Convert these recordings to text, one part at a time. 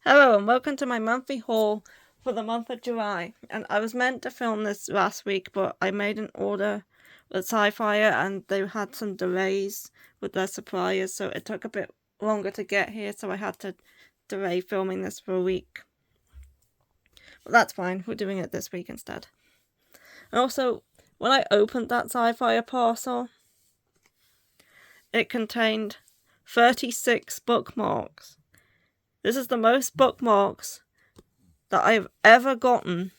Hello and welcome to my monthly haul for the month of July. And I was meant to film this last week, but I made an order with Sci-Fi and they had some delays with their suppliers, so it took a bit longer to get here, so I had to delay filming this for a week. But that's fine, we're doing it this week instead. And also, when I opened that Sci-Fi parcel, it contained 36 bookmarks. This is the most bookmarks that I've ever gotten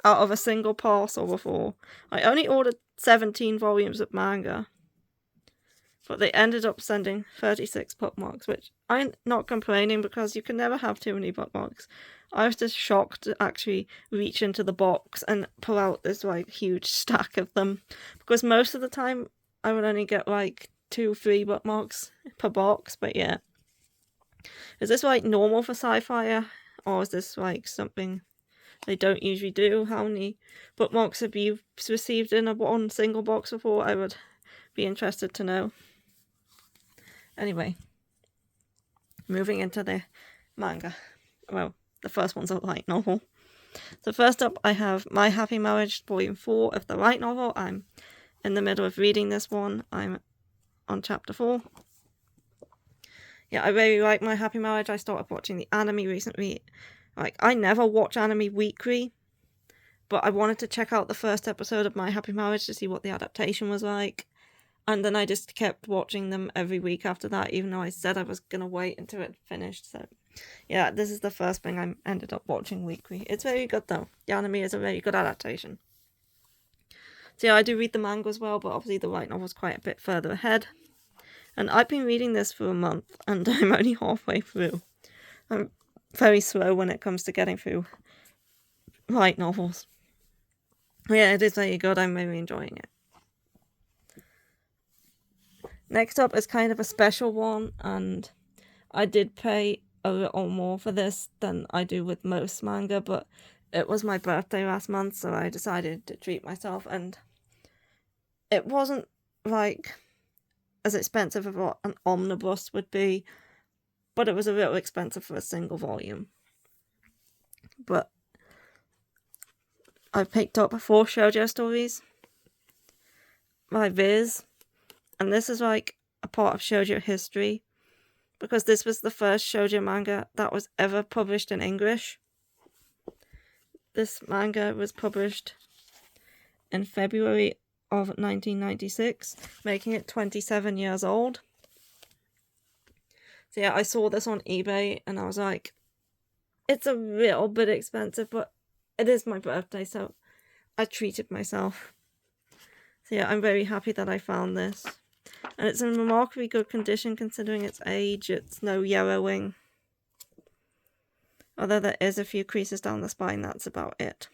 out of a single parcel before. I only ordered 17 volumes of manga, but they ended up sending 36 bookmarks, which I'm not complaining because you can never have too many bookmarks. I was just shocked to actually reach into the box and pull out this huge stack of them, because most of the time I would only get 2-3 bookmarks per box. But yeah, is this normal for Sci-Fi, or is this something they don't usually do? How many bookmarks have you received in one single box before? I would be interested to know. Anyway, moving into the manga. Well, the first one's a light novel. So first up, I have My Happy Marriage, Volume 4 of the light novel. I'm in the middle of reading this one. I'm on chapter 4. Yeah, I really like My Happy Marriage. I started watching the anime recently. I never watch anime weekly, but I wanted to check out the first episode of My Happy Marriage to see what the adaptation was like. And then I just kept watching them every week after that, even though I said I was going to wait until it finished. So, yeah, this is the first thing I ended up watching weekly. It's very good, though. The anime is a very good adaptation. So, yeah, I do read the manga as well, but obviously the light novel's quite a bit further ahead. And I've been reading this for a month, and I'm only halfway through. I'm very slow when it comes to getting through light novels. Yeah, it is very good. I'm really enjoying it. Next up is kind of a special one, and I did pay a little more for this than I do with most manga, but it was my birthday last month, so I decided to treat myself, and it wasn't as expensive as what an omnibus would be, but it was a little expensive for a single volume. But I picked up 4 shoujo stories by Viz, and this is a part of shoujo history, because this was the first shoujo manga that was ever published in English. This manga was published in February of 1996, making it 27 years old. So yeah, I saw this on eBay and I was like, it's a little bit expensive, but it is my birthday, so I treated myself. So yeah, I'm very happy that I found this. And it's in remarkably good condition considering its age. It's no yellowing. Although there is a few creases down the spine, that's about it.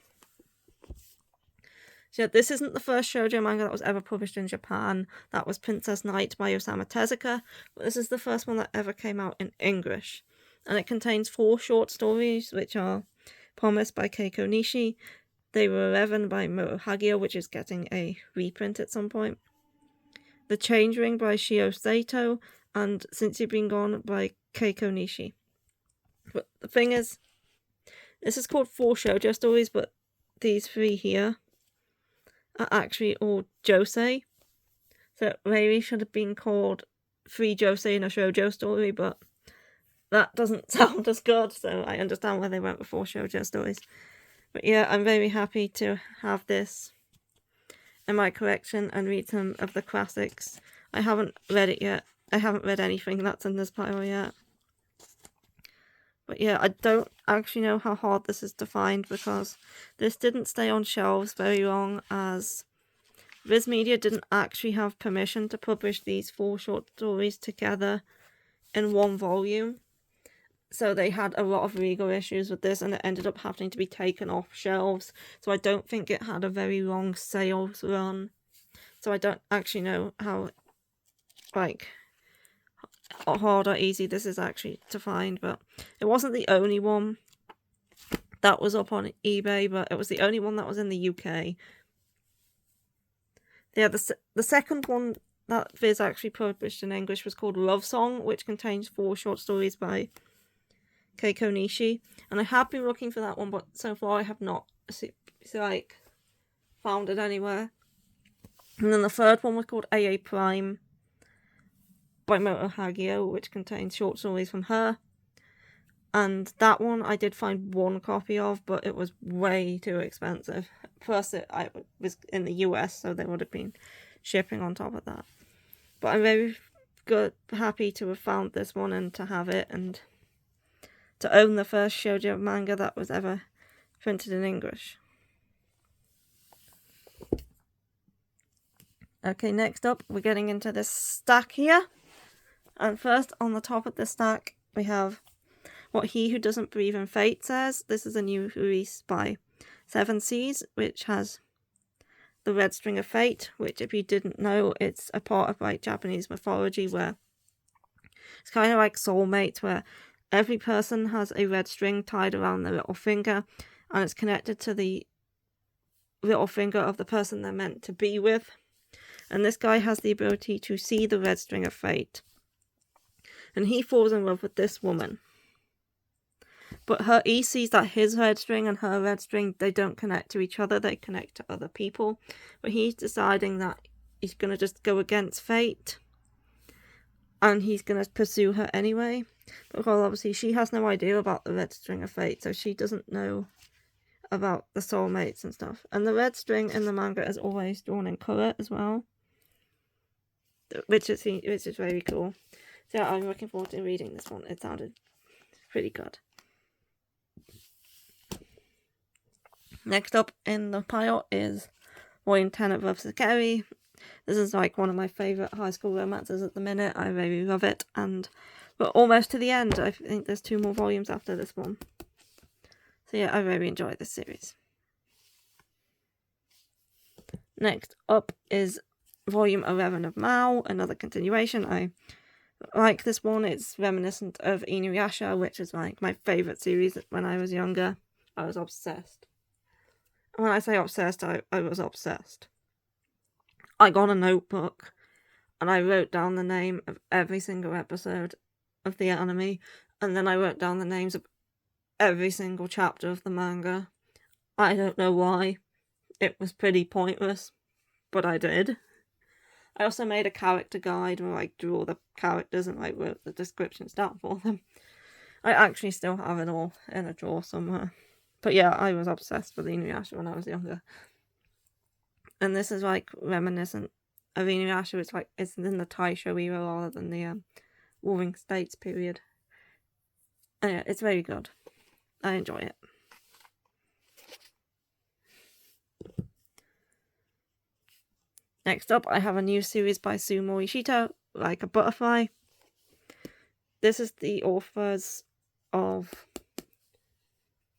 So yeah, this isn't the first shoujo manga that was ever published in Japan. That was Princess Knight by Osamu Tezuka. But this is the first one that ever came out in English. And it contains 4 short stories, which are Promise by Keiko Nishi, They Were 11 by Muro Hagio, which is getting a reprint at some point, The Change Ring by Shio Saito, and Since You've Been Gone by Keiko Nishi. But the thing is, this is called 4 shoujo stories, but these 3 here are actually all josei. So it really should have been called 3 josei in a shoujo story, but that doesn't sound as good, so I understand why they went with 4 shoujo stories. But yeah, I'm very happy to have this in my collection and read some of the classics. I haven't read it yet. I haven't read anything that's in this pile yet. But yeah, I don't actually know how hard this is to find, because this didn't stay on shelves very long, as Viz Media didn't actually have permission to publish these 4 short stories together in one volume. So they had a lot of legal issues with this, and it ended up having to be taken off shelves. So I don't think it had a very long sales run. So I don't actually know how hard or easy this is actually to find. But it wasn't the only one that was up on eBay, but it was the only one that was in the UK. Yeah, the second one that Viz actually published in English was called Love Song, which contains 4 short stories by Keiko Nishi, and I have been looking for that one, but so far I have not found it anywhere. And then the third one was called AA Prime by Moto Hagio, which contains short stories from her. And that one I did find one copy of, but it was way too expensive. Plus, I was in the US, so there would have been shipping on top of that. But I'm very happy to have found this one and to have it, and to own the first shoujo manga that was ever printed in English. Okay, next up, we're getting into this stack here. And first, on the top of the stack, we have What He Who Doesn't Believe in Fate Says. This is a new release by Seven Seas, which has the red string of fate, which, if you didn't know, it's a part of like Japanese mythology where it's kind of like soulmates, where every person has a red string tied around their little finger, and it's connected to the little finger of the person they're meant to be with. And this guy has the ability to see the red string of fate. And he falls in love with this woman. But he sees that his red string and her red string, they don't connect to each other, they connect to other people. But he's deciding that he's going to just go against fate. And he's going to pursue her anyway. Because obviously she has no idea about the red string of fate, so she doesn't know about the soulmates and stuff. And the red string in the manga is always drawn in colour as well, which is very cool. So yeah, I'm looking forward to reading this one. It sounded pretty good. Next up in the pile is Volume 10 of Love Sakeri. This is like one of my favourite high school romances at the minute. I really love it, and we're almost to the end. I think there's 2 more volumes after this one. So yeah, I really enjoy this series. Next up is Volume 11 of Mao, another continuation. I like this one. It's reminiscent of Inuyasha, which is like my favourite series when I was younger. I was obsessed. When I say obsessed, I was obsessed. I got a notebook and I wrote down the name of every single episode of the anime, and then I wrote down the names of every single chapter of the manga. I don't know why. It was pretty pointless, but I did. I also made a character guide where I drew all the characters and I wrote the descriptions down for them. I actually still have it all in a drawer somewhere. But yeah, I was obsessed with Inuyasha when I was younger. And this is like reminiscent of Inuyasha. It's in the Taisho era rather than the Warring States period. And yeah, it's very good. I enjoy it. Next up, I have a new series by Sumo Ishito, Like a Butterfly. This is the authors of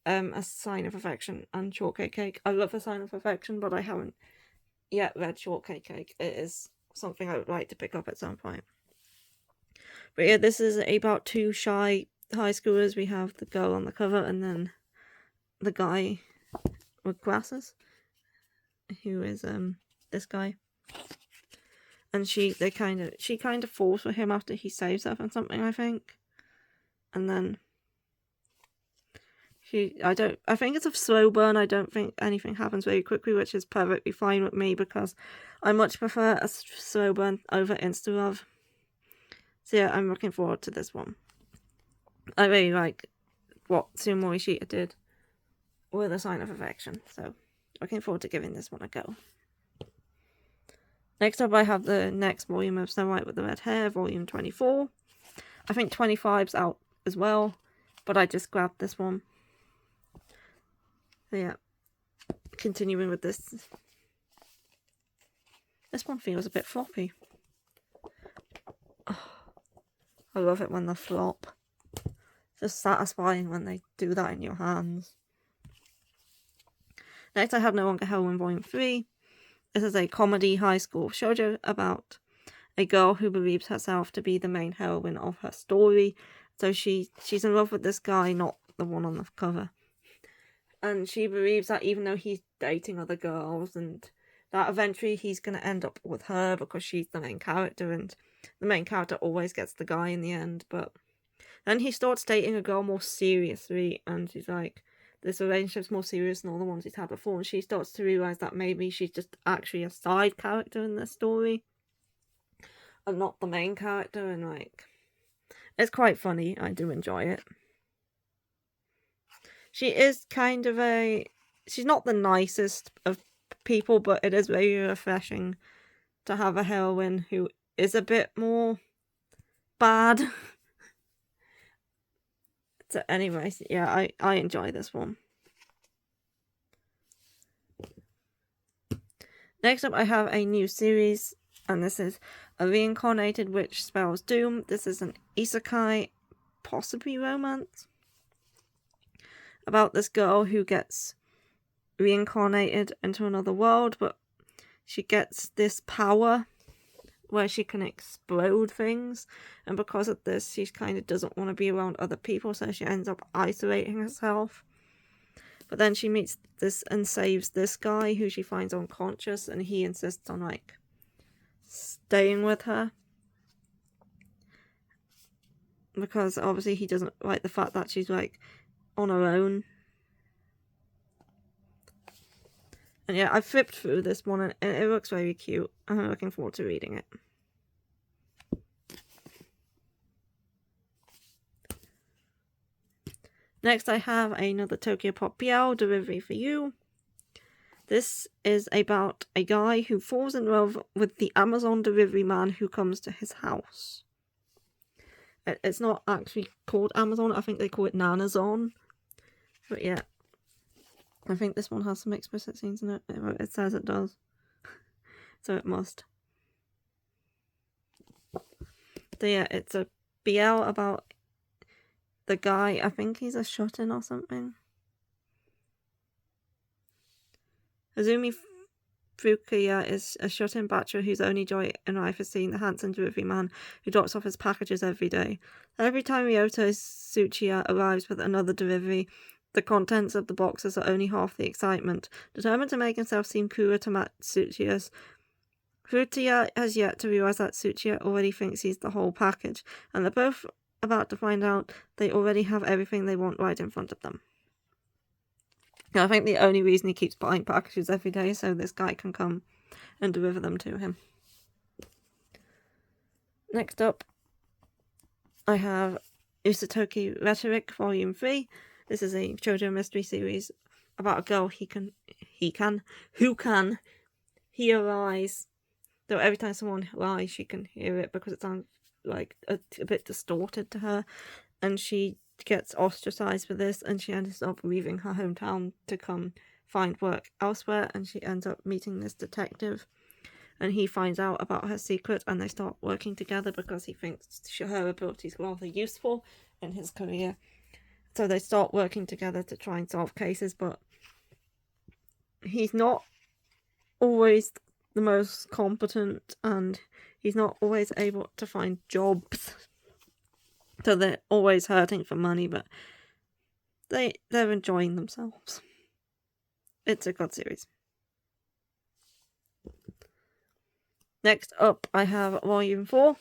A Sign of Affection and Shortcake Cake. I love A Sign of Affection, but I haven't yet read Shortcake Cake. It is something I would like to pick up at some point. But yeah, this is about 2 shy high schoolers. We have the girl on the cover and then the guy with glasses, who is this guy. And she kind of falls for him after he saves her from something, I think. And then I think it's a slow burn. I don't think anything happens very quickly, which is perfectly fine with me because I much prefer a slow burn over insta-love. So yeah, I'm looking forward to this one. I really like what Sumo Ishita did with A Sign of Affection, so looking forward to giving this one a go. Next up, I have the next volume of Snow White with the Red Hair, volume 24. I think 25's out as well, but I just grabbed this one. So yeah, continuing with this. This one feels a bit floppy. Oh, I love it when they flop. It's just satisfying when they do that in your hands. Next, I have No Longer Hero in volume 3. This is a comedy high school shoujo about a girl who believes herself to be the main heroine of her story. So she's in love with this guy, not the one on the cover. And she believes that even though he's dating other girls, and that eventually he's going to end up with her because she's the main character, and the main character always gets the guy in the end. But Then he starts dating a girl more seriously, and he's like, this relationship's more serious than all the ones he's had before, and she starts to realise that maybe she's just actually a side character in this story and not the main character, and like, it's quite funny. I do enjoy it. She is kind of she's not the nicest of people, but it is very refreshing to have a heroine who is a bit more bad. So anyways, yeah, I enjoy this one. Next up, I have a new series, and this is A Reincarnated Witch Spells Doom. This is an isekai, possibly romance, about this girl who gets reincarnated into another world, but she gets this power where she can explode things, and because of this, she kind of doesn't want to be around other people, so she ends up isolating herself. But then she meets this and saves this guy who she finds unconscious, and he insists on like staying with her because obviously he doesn't like the fact that she's like on her own. And yeah, I flipped through this one and it looks very cute. I'm looking forward to reading it. Next, I have another Tokyo Pop BL delivery for you. This is about a guy who falls in love with the Amazon delivery man who comes to his house. It's not actually called Amazon, I think they call it Nanazon. But yeah, I think this one has some explicit scenes in it. It says it does. So it must. So yeah, it's a BL about the guy, I think he's a shut-in or something. Azumi Fukuya is a shut-in bachelor whose only joy in life is seeing the handsome delivery man who drops off his packages every day. Every time Ryoto Tsuchiya arrives with another delivery, the contents of the boxes are only half the excitement. Determined to make himself seem cooler to match Tsuchiya's, Fukuya has yet to realise that Tsuchiya already thinks he's the whole package, and they're both about to find out they already have everything they want right in front of them. I think the only reason he keeps buying packages every day is so this guy can come and deliver them to him. Next up, I have Usatoki Rhetoric Volume 3. This is a shoujo mystery series about a girl who can hear lies. Though every time someone lies, she can hear it because it sounds like a bit distorted to her, and she gets ostracized for this, and she ends up leaving her hometown to come find work elsewhere, and she ends up meeting this detective, and he finds out about her secret, and they start working together because he thinks her abilities are rather useful in his career. So they start working together to try and solve cases, but he's not always the most competent, and he's not always able to find jobs. So they're always hurting for money, but they're enjoying themselves. It's a good series. Next up, I have Volume 4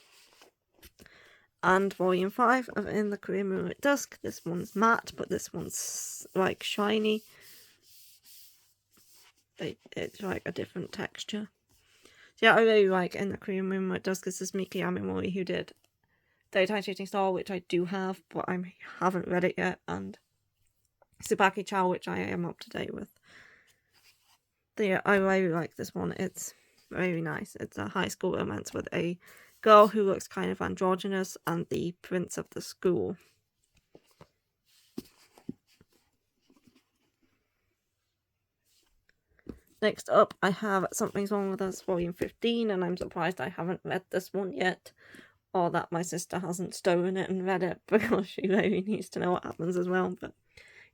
and Volume 5 of In the Korean Moon at Dusk. This one's matte, but this one's like shiny. It's like a different texture. So yeah, I really like In the Korean Moon at Dusk. This is Miki Amimori who did Daytime Shooting Star, which I do have, but I haven't read it yet, and Tsubaki Chow, which I am up to date with. So yeah, I really like this one. It's very nice. It's a high school romance with a girl who looks kind of androgynous and the prince of the school. Next up, I have Something's Wrong With Us, Volume 15, and I'm surprised I haven't read this one yet, or that my sister hasn't stolen it and read it, because she really needs to know what happens as well. But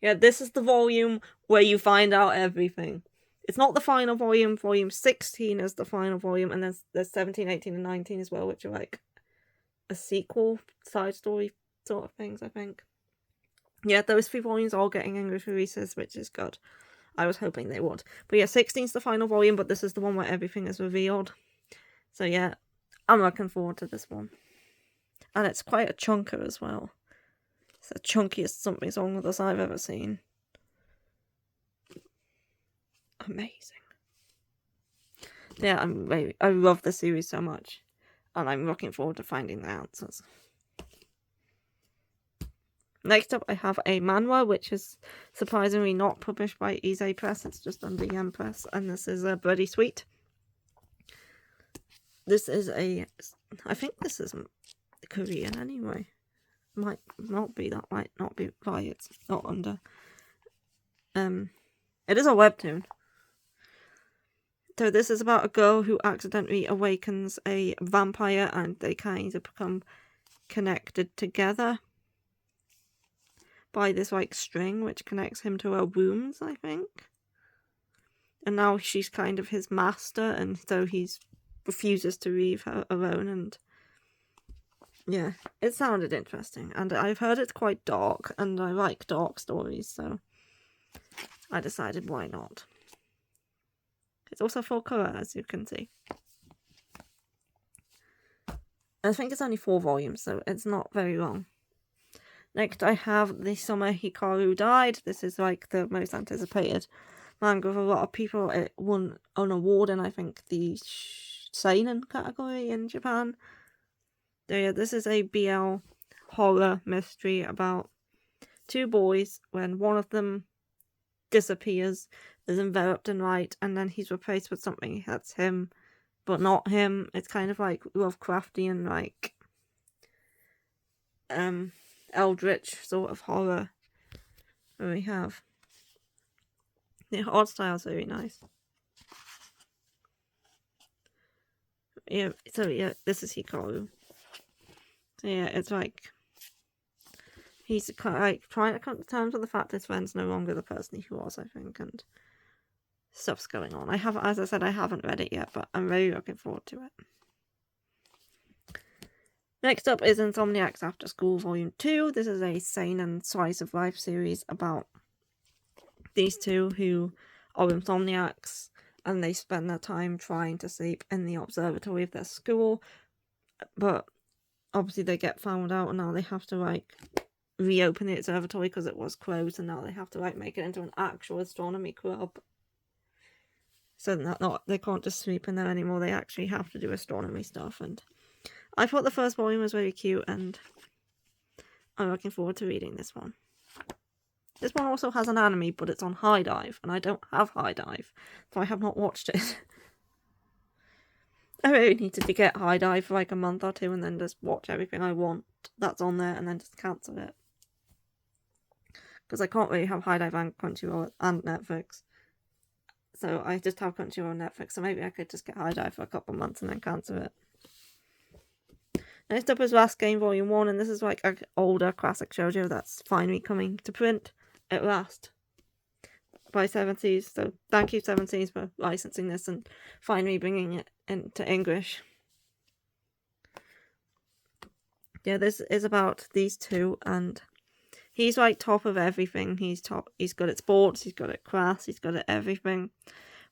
yeah, this is the volume where you find out everything. It's not the final volume. Volume 16 is the final volume, and there's 17, 18, and 19 as well, which are like a sequel, side story sort of things, I think. Yeah, those 3 volumes are all getting English releases, which is good. I was hoping they would. But yeah, 16 is the final volume, but this is the one where everything is revealed. So yeah, I'm looking forward to this one. And it's quite a chunker as well. It's the chunkiest Something's Wrong With Us I've ever seen. Amazing. Yeah, I love the series so much, and I'm looking forward to finding the answers. Next up, I have a manhwa, which is surprisingly not published by Ise Press. It's just under Yen Press, and this is a Birdie Sweet. This is I think this is Korean anyway. Might not be why it's not under. It is a webtoon. So this is about a girl who accidentally awakens a vampire, and they kind of become connected together by this like string which connects him to her wounds, I think. And now she's kind of his master, and so he refuses to leave her alone. And yeah, it sounded interesting, and I've heard it's quite dark, and I like dark stories, so I decided why not. It's also full colour, as you can see. I think it's only 4 volumes, so it's not very long. Next, I have The Summer Hikaru Died. This is like the most anticipated manga of a lot of people. It won an award in, I think, the seinen category in Japan. So yeah, this is a BL horror mystery about 2 boys when one of them disappears, is enveloped in light, and then he's replaced with something that's him, but not him. It's kind of like Lovecraftian, like eldritch sort of horror. Where we have the art style's very nice. Yeah, so yeah, this is Hikaru. So yeah, it's like he's like trying to come to terms with the fact his friend's no longer the person he was, I think, and stuff's going on. As I said, I haven't read it yet, but I'm really looking forward to it. Next up is Insomniacs After School Volume 2. This is a seinen slice of life series about these 2 who are insomniacs, and they spend their time trying to sleep in the observatory of their school, but obviously they get found out, and now they have to like reopen the observatory because it was closed, and now they have to like make it into an actual astronomy club. So that they can't just sleep in there anymore. They actually have to do astronomy stuff, and I thought the first volume was really cute, and I'm looking forward to reading this one. This one also has an anime, but it's on High Dive, and I don't have High Dive, so I have not watched it. I really needed to get High Dive for like a month or 2 and then just watch everything I want that's on there and then just cancel it. Because I can't really have High Dive and Crunchyroll and Netflix. So I just have Crunchyroll and Netflix, so maybe I could just get High Dive for a couple of months and then cancel it. Next up is Last Game Volume 1, and this is like an older classic shoujo that's finally coming to print at last by Seven Seas. So thank you, Seven Seas, for licensing this and finally bringing it into English. Yeah, this is about these 2, and he's like top of everything. He's good at sports, he's good at class, he's good at everything.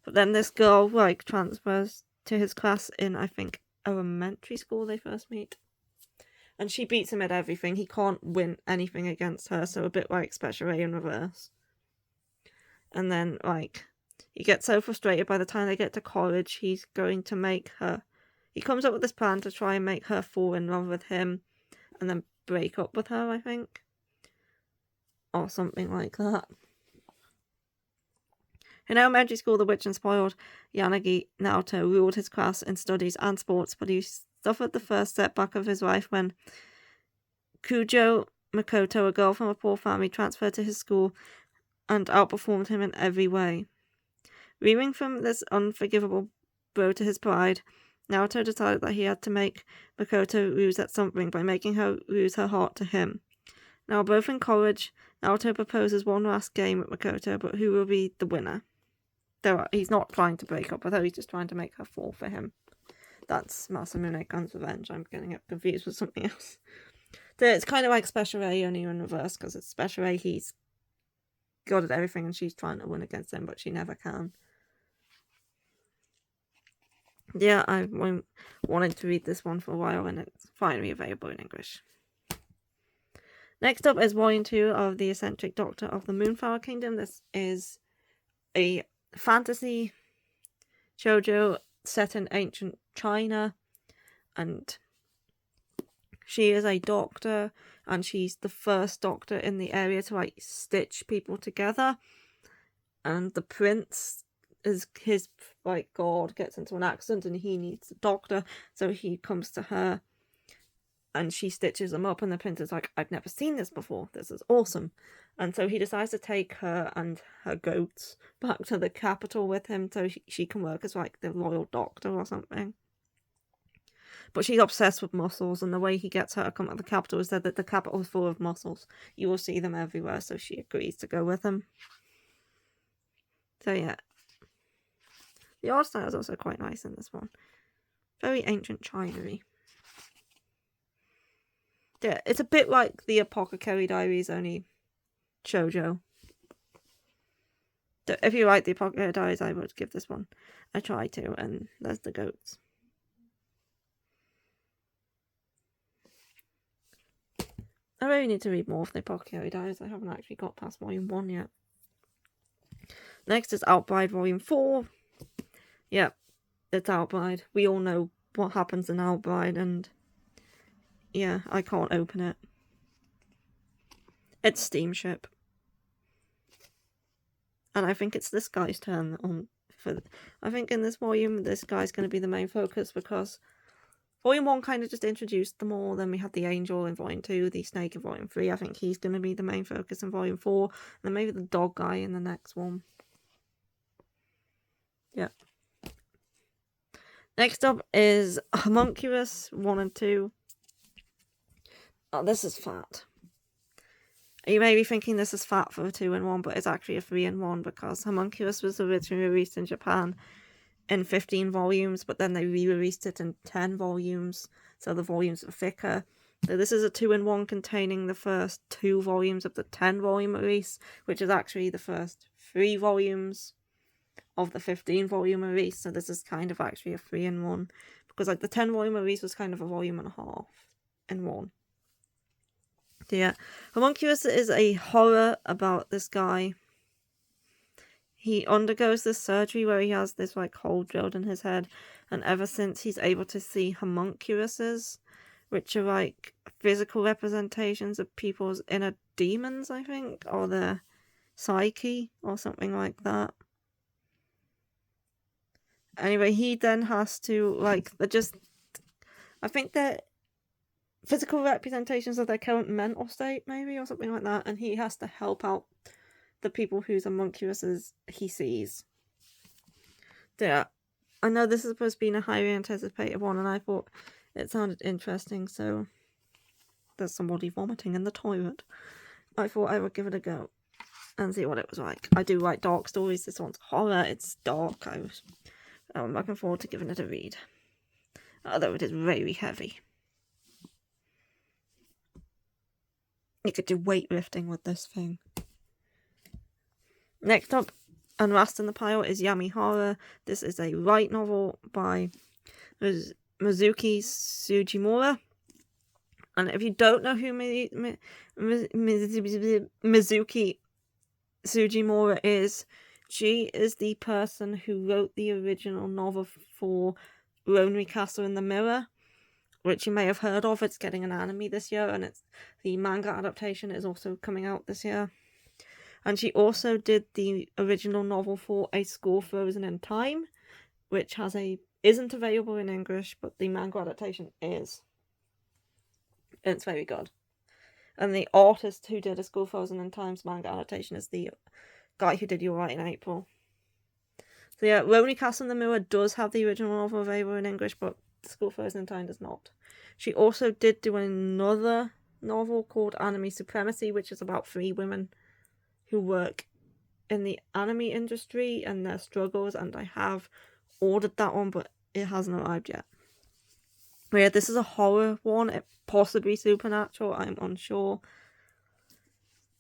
But then this girl like transfers to his class in, I think, elementary school they first meet. And she beats him at everything. He can't win anything against her, so a bit like Special A in reverse. And then, like, he gets so frustrated by the time they get to college, he's going to make her... He comes up with this plan to try and make her fall in love with him, and then break up with her, I think. Or something like that. In elementary school, the witch and spoiled Yanagi Naoto ruled his class in studies and sports, but he suffered the first setback of his life when Kujo Makoto, a girl from a poor family, transferred to his school and outperformed him in every way. Reeling from this unforgivable blow to his pride, Naoto decided that he had to make Makoto lose at something by making her lose her heart to him. Now, both in college, Naoto proposes one last game with Makoto, but who will be the winner? He's not trying to break up with her, he's just trying to make her fall for him. That's Masamune Gun's Revenge. I'm getting it confused with something else. So it's kind of like Special A, only in reverse, because it's Special A, he's good at everything and she's trying to win against him, but she never can. Yeah, I've wanted to read this one for a while, and it's finally available in English. Next up is Volume 2 of The Eccentric Doctor of the Moonflower Kingdom. This is a fantasy shoujo set in ancient China, and she is a doctor, and she's the first doctor in the area to like stitch people together. And the prince is his like god gets into an accident and he needs a doctor, so he comes to her and she stitches him up, and the prince is like, I've never seen this before, this is awesome. And so he decides to take her and her goats back to the capital with him so she can work as like the royal doctor or something. But she's obsessed with mussels, and the way he gets her to come to the capital is that the capital is full of mussels. You will see them everywhere, so she agrees to go with him. So yeah. The art style is also quite nice in this one. Very ancient China-y. Yeah, it's a bit like the Apothecary Diaries, only shoujo. So if you like the Apothecary Diaries, I would give this one a try too. And there's the goats. I really need to read more of the Apothecary Diaries. I haven't actually got past Volume 1 yet. Next is Outbride Volume 4. Yeah, it's Outbride. We all know what happens in Outbride, and yeah, I can't open it. It's Steamship. And I think it's this guy's turn on for... I think in this volume, this guy's going to be the main focus, because Volume 1 kind of just introduced them all. Then we had the Angel in Volume 2, the Snake in Volume 3. I think he's going to be the main focus in Volume 4. And then maybe the dog guy in the next one. Yeah. Next up is Homunculus 1 and 2. Oh, this is fat. You may be thinking this is fat for a 2-in-1, but it's actually a 3-in-1, because Homunculus was originally released in Japan in 15 volumes, but then they re-released it in 10 volumes, so the volumes are thicker. So this is a 2-in-1 containing the first 2 volumes of the 10-volume release, which is actually the first 3 volumes of the 15-volume release. So this is kind of actually a 3-in-1, because like the 10-volume release was kind of a volume and a half in one. So yeah, Homunculus is a horror about this guy. He undergoes this surgery where he has this like hole drilled in his head, and ever since he's able to see homunculuses, which are like physical representations of people's inner demons, I think, or their psyche or something like that. Anyway, he then has to like I think they're physical representations of their current mental state, maybe, or something like that, and he has to help out the people whose homunculuses he sees. Yeah, I know this is supposed to be a highly anticipated one, and I thought it sounded interesting, so there's somebody vomiting in the toilet. I thought I would give it a go and see what it was like. I do like dark stories. This one's horror, it's dark. I'm looking forward to giving it a read, although it is very heavy. You could do weightlifting with this thing. Next up, Unrest in the Pile is Yami Hara. This is a light novel by Mizuki Sugimura. And if you don't know who Mizuki Sugimura is, she is the person who wrote the original novel for Lonely Castle in the Mirror, which you may have heard of. It's getting an anime this year, and the manga adaptation is also coming out this year. And she also did the original novel for A School Frozen in Time, which isn't available in English, but the manga adaptation is. It's very good. And the artist who did A School Frozen in Time's manga adaptation is the guy who did You're Right in April. So yeah, Lonely Castle in the Mirror does have the original novel available in English, but School Frozen in Time does not. She also did do another novel called Anime Supremacy, which is about 3 women who work in the anime industry and their struggles, and I have ordered that one, but it hasn't arrived yet. But yeah, this is a horror one, possibly supernatural, I'm unsure.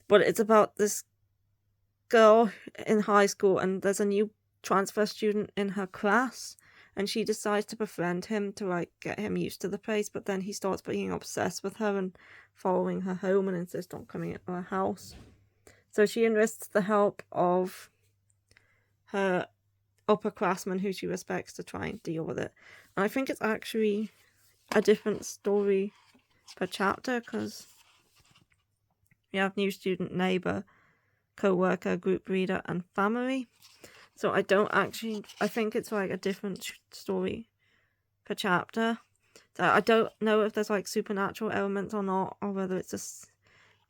But it's about this girl in high school, and there's a new transfer student in her class, and she decides to befriend him to like get him used to the place, but then he starts being obsessed with her and following her home and insists on coming into her house. So she enlists the help of her upperclassman who she respects to try and deal with it. And I think it's actually a different story per chapter, because we have new student, neighbour, co-worker, group reader, and family. So I think it's like a different story per chapter. So I don't know if there's like supernatural elements or not, or whether it's just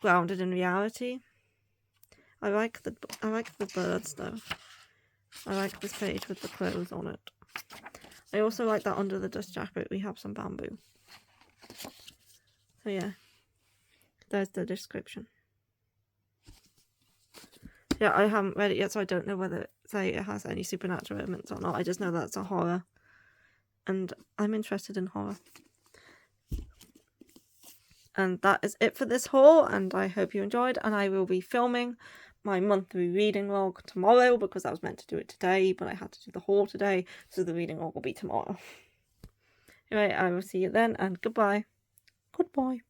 grounded in reality. I like the birds though. I like this page with the clothes on it. I also like that under the dust jacket we have some bamboo. So yeah, there's the description. Yeah, I haven't read it yet, so I don't know whether it has any supernatural elements or not. I just know that's a horror, and I'm interested in horror. And that is it for this haul, and I hope you enjoyed, and I will be filming my monthly reading log tomorrow, because I was meant to do it today, but I had to do the haul today, so the reading log will be tomorrow. Anyway, I will see you then, and goodbye. Goodbye.